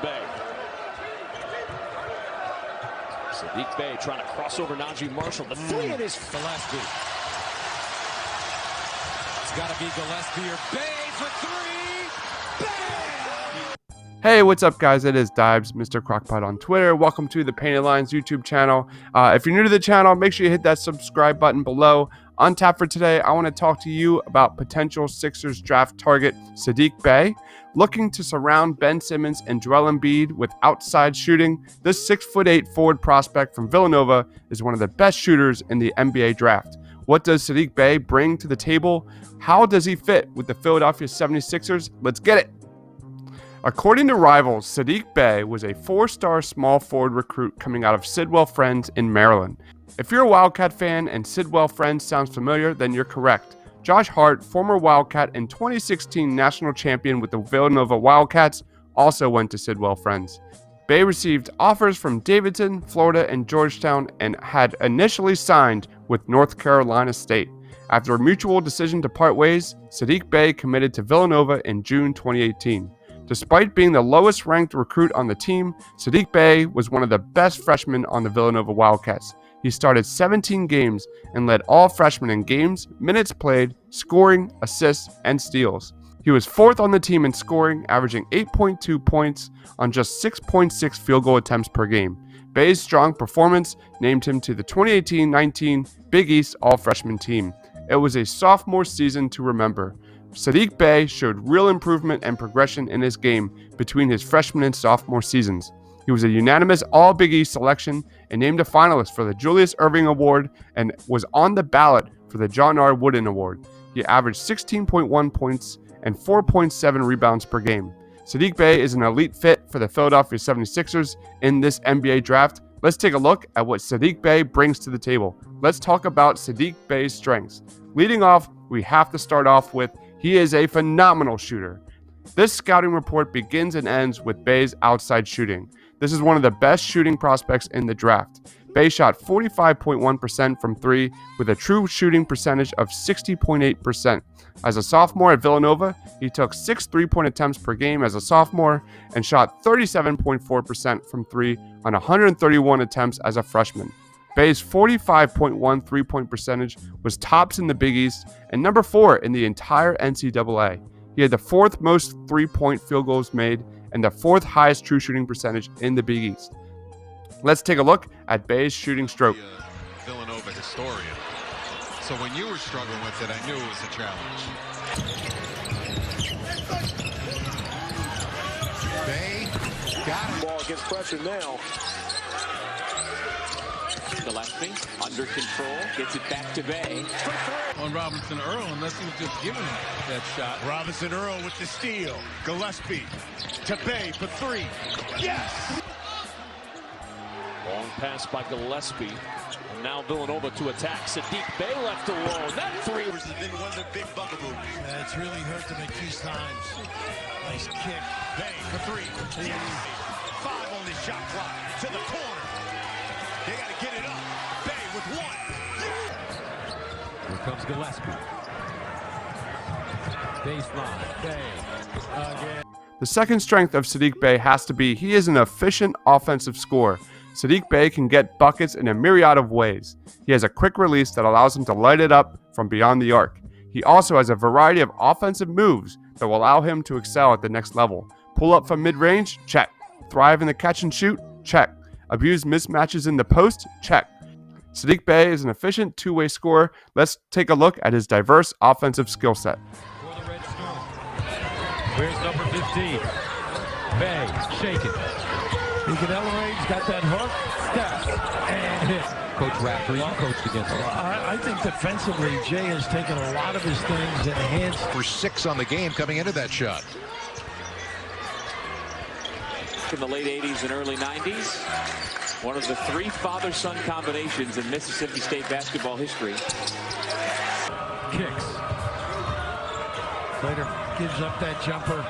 Bey. Saddiq Bey trying to cross over Najee Marshall. The three in his Gillespie. It's got to be Gillespie or Bey for three. Bam! Hey, what's up, guys? It is Dibes, Mr. Crockpot on Twitter. Welcome to the Painted Lines YouTube channel. If you're new to the channel, make sure you hit that subscribe button below. On tap for today, I want to talk to you about potential Sixers draft target Saddiq Bey. Looking to surround Ben Simmons and Joel Embiid with outside shooting, this 6'8" forward prospect from Villanova is one of the best shooters in the NBA draft. What does Saddiq Bey bring to the table? How does he fit with the Philadelphia 76ers? Let's get it! According to Rivals, Saddiq Bey was a 4-star small forward recruit coming out of Sidwell Friends in Maryland. If you're a Wildcat fan and Sidwell Friends sounds familiar, then you're correct. Josh Hart, former Wildcat and 2016 national champion with the Villanova Wildcats, also went to Sidwell Friends. Bey received offers from Davidson, Florida, and Georgetown and had initially signed with North Carolina State. After a mutual decision to part ways, Saddiq Bey committed to Villanova in June 2018. Despite being the lowest ranked recruit on the team, Saddiq Bey was one of the best freshmen on the Villanova Wildcats. He started 17 games and led all freshmen in games, minutes played, scoring, assists, and steals. He was fourth on the team in scoring, averaging 8.2 points on just 6.6 field goal attempts per game. Bey's strong performance named him to the 2018-19 Big East All-Freshman team. It was a sophomore season to remember. Saddiq Bey showed real improvement and progression in his game between his freshman and sophomore seasons. He was a unanimous All-Big East selection and named a finalist for the Julius Erving Award and was on the ballot for the John R. Wooden Award. He averaged 16.1 points and 4.7 rebounds per game. Saddiq Bey is an elite fit for the Philadelphia 76ers in this NBA draft. Let's take a look at what Saddiq Bey brings to the table. Let's talk about Saddiq Bey's strengths. Leading off, we have to start off with he is a phenomenal shooter. This scouting report begins and ends with Bey's outside shooting. This is one of the best shooting prospects in the draft. Bey shot 45.1% from three with a true shooting percentage of 60.8%. As a sophomore at Villanova, he took 6 3-point attempts per game as a sophomore and shot 37.4% from three on 131 attempts as a freshman. Bey's 45.1 3-point percentage was tops in the Big East and number 4 in the entire NCAA. He had the 4th most 3-point field goals made and the 4th highest true shooting percentage in the Big East. Let's take a look at Bey's shooting stroke. Villanova historian. So when you were struggling with it, I knew it was a challenge. Bey got it. ball gets pressure now. Gillespie under control, gets it back to Bey. On Robinson Earl, unless he was just giving him that shot. Robinson Earl with the steal. Gillespie to Bey for three. Yes! Long pass by Gillespie. And now Villanova to attack. Saddiq Bey left alone. That three has been one of the big bugaboos. It's really hurt them at key times. Nice kick. Bey for three. Yes. 5 on the shot clock. To the corner. They got to get it up. Bey with 1. Here comes Gillespie. Baseline. Bey again. The second strength of Saddiq Bey has to be he is an efficient offensive scorer. Saddiq Bey can get buckets in a myriad of ways. He has a quick release that allows him to light it up from beyond the arc. He also has a variety of offensive moves that will allow him to excel at the next level. Pull up from mid-range? Check. Thrive in the catch and shoot? Check. Abuse mismatches in the post? Check. Saddiq Bey is an efficient two-way scorer. Let's take a look at his diverse offensive skill set. Where's number 15? Bey, shaking. He can elevate, he's got that hook, step, and hit. Coach Raftery coached against him. I think defensively, Jay has taken a lot of his things and enhanced. For 6 on the game coming into that shot. In the late 80s and early 90s, one of the 3 father-son combinations in Mississippi State basketball history. Kicks. Later gives up that jumper.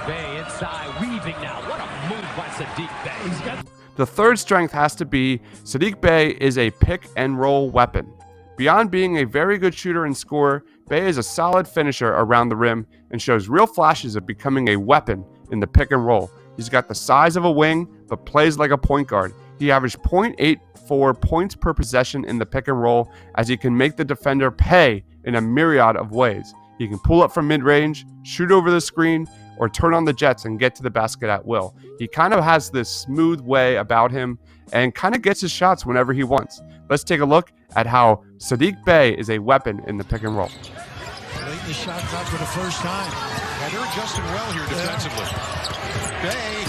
Bey inside, weaving now. What a move by Saddiq Bey. He's got The third strength has to be Saddiq Bey is a pick-and-roll weapon. Beyond being a very good shooter and scorer, Bey is a solid finisher around the rim and shows real flashes of becoming a weapon in the pick and roll. He's got the size of a wing, but plays like a point guard. He averaged 0.84 points per possession in the pick and roll, as he can make the defender pay in a myriad of ways. He can pull up from mid-range, shoot over the screen, or turn on the jets and get to the basket at will. He kind of has this smooth way about him and kind of gets his shots whenever he wants. Let's take a look at how Saddiq Bey is a weapon in the pick and roll. Late in the shot clock for the first time. Yeah, they're adjusting well here defensively. Bey.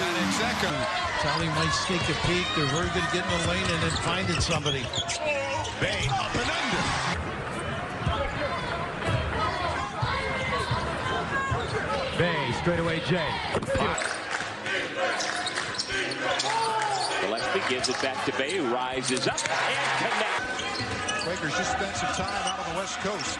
And Execa. Charlie might sneak a peek. They're very good at getting the lane and then finding somebody. Bey up and under. Bey, straightaway Jay. Gillespie gives it back to Bey, who rises up and connects. Quakers just spent some time out on the West Coast.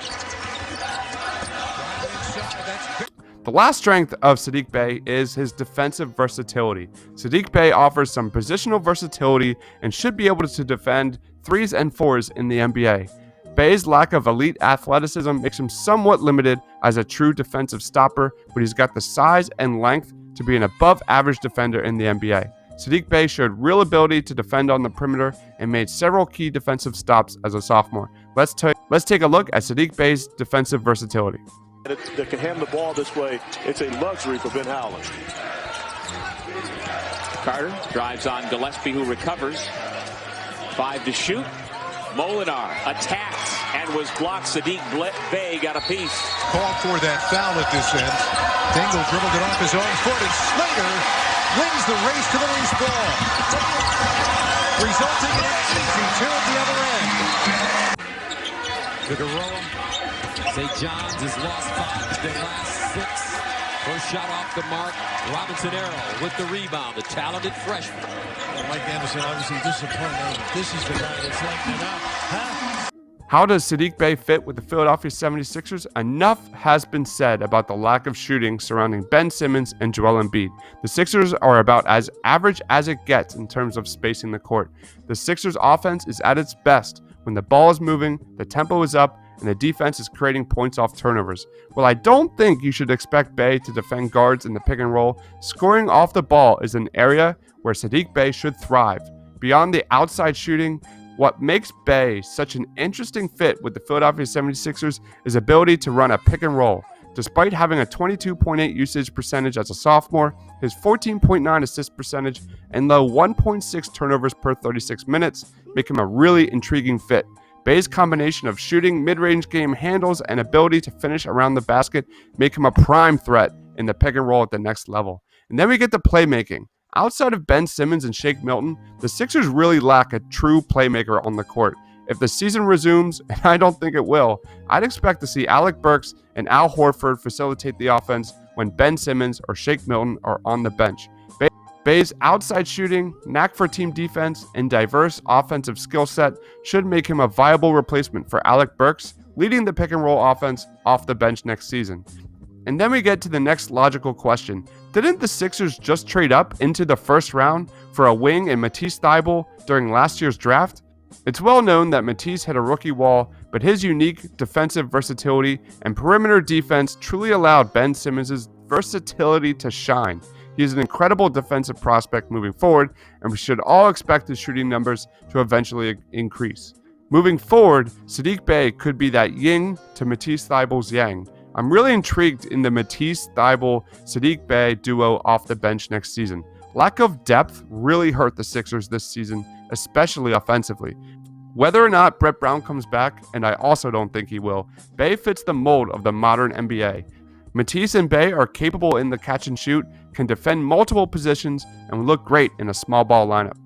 Driving inside, that's big. The last strength of Saddiq Bey is his defensive versatility. Saddiq Bey offers some positional versatility and should be able to defend 3s and 4s in the NBA. Bey's lack of elite athleticism makes him somewhat limited as a true defensive stopper, but he's got the size and length to be an above-average defender in the NBA. Saddiq Bey showed real ability to defend on the perimeter and made several key defensive stops as a sophomore. Let's take a look at Saddiq Bey's defensive versatility. That can handle the ball this way, it's a luxury for Ben Howland. Carter drives on Gillespie, who recovers. 5 to shoot. Molinar attacks and was blocked. Saddiq Bey got a piece. Called for that foul at this end. Dingle dribbled it off his own foot, and Slater wins the race to the loose ball, resulting in an easy 2 at the other end. Figueroa. St. John's has lost 5 of their last 6. First shot off the mark. Robinson Arrow with the rebound. The talented freshman. Mike Anderson obviously disappointed. This is the guy that's lighting it up. Huh? How does Saddiq Bey fit with the Philadelphia 76ers? Enough has been said about the lack of shooting surrounding Ben Simmons and Joel Embiid. The Sixers are about as average as it gets in terms of spacing the court. The Sixers offense is at its best when the ball is moving, the tempo is up, and the defense is creating points off turnovers. Well, I don't think you should expect Bey to defend guards in the pick and roll. Scoring off the ball is an area where Saddiq Bey should thrive. Beyond the outside shooting, what makes Bey such an interesting fit with the Philadelphia 76ers is ability to run a pick and roll. Despite having a 22.8 usage percentage as a sophomore, his 14.9 assist percentage and low 1.6 turnovers per 36 minutes make him a really intriguing fit. Bey's combination of shooting, mid-range game handles, and ability to finish around the basket make him a prime threat in the pick and roll at the next level. And then we get to playmaking. Outside of Ben Simmons and Shake Milton, the Sixers really lack a true playmaker on the court. If the season resumes, and I don't think it will, I'd expect to see Alec Burks and Al Horford facilitate the offense when Ben Simmons or Shake Milton are on the bench. Bey's outside shooting, knack for team defense, and diverse offensive skill set should make him a viable replacement for Alec Burks, leading the pick and roll offense off the bench next season. And then we get to the next logical question. Didn't the Sixers just trade up into the first round for a wing in Matisse Thybulle during last year's draft? It's well known that Matisse hit a rookie wall, but his unique defensive versatility and perimeter defense truly allowed Ben Simmons' versatility to shine. He is an incredible defensive prospect moving forward, and we should all expect his shooting numbers to eventually increase. Moving forward, Saddiq Bey could be that yin to Matisse Thybulle's yang. I'm really intrigued in the Matisse Thybulle Saddiq Bey duo off the bench next season. Lack of depth really hurt the Sixers this season, especially offensively. Whether or not Brett Brown comes back, and I also don't think he will, Bey fits the mold of the modern NBA. Matisse and Bey are capable in the catch and shoot, can defend multiple positions, and will look great in a small ball lineup.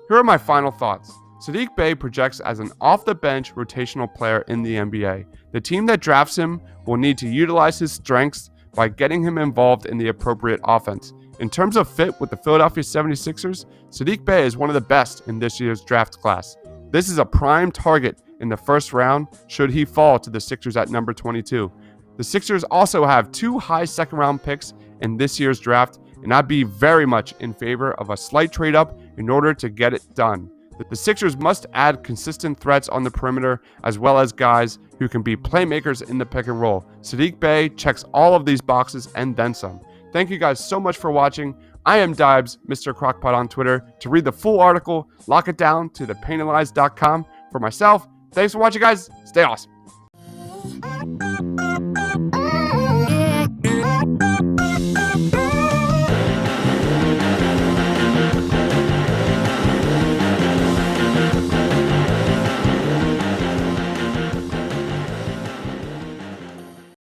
Here are my final thoughts. Saddiq Bey projects as an off-the-bench rotational player in the NBA. The team that drafts him will need to utilize his strengths by getting him involved in the appropriate offense. In terms of fit with the Philadelphia 76ers, Saddiq Bey is one of the best in this year's draft class. This is a prime target in the first round should he fall to the Sixers at number 22. The Sixers also have 2 high second-round picks in this year's draft, and I'd be very much in favor of a slight trade-up in order to get it done. The Sixers must add consistent threats on the perimeter, as well as guys who can be playmakers in the pick and roll. Saddiq Bey checks all of these boxes and then some. Thank you guys so much for watching. I am Dibes, Mr. Crockpot on Twitter. To read the full article, lock it down to thepainted lines.com. For myself, thanks for watching, guys. Stay awesome.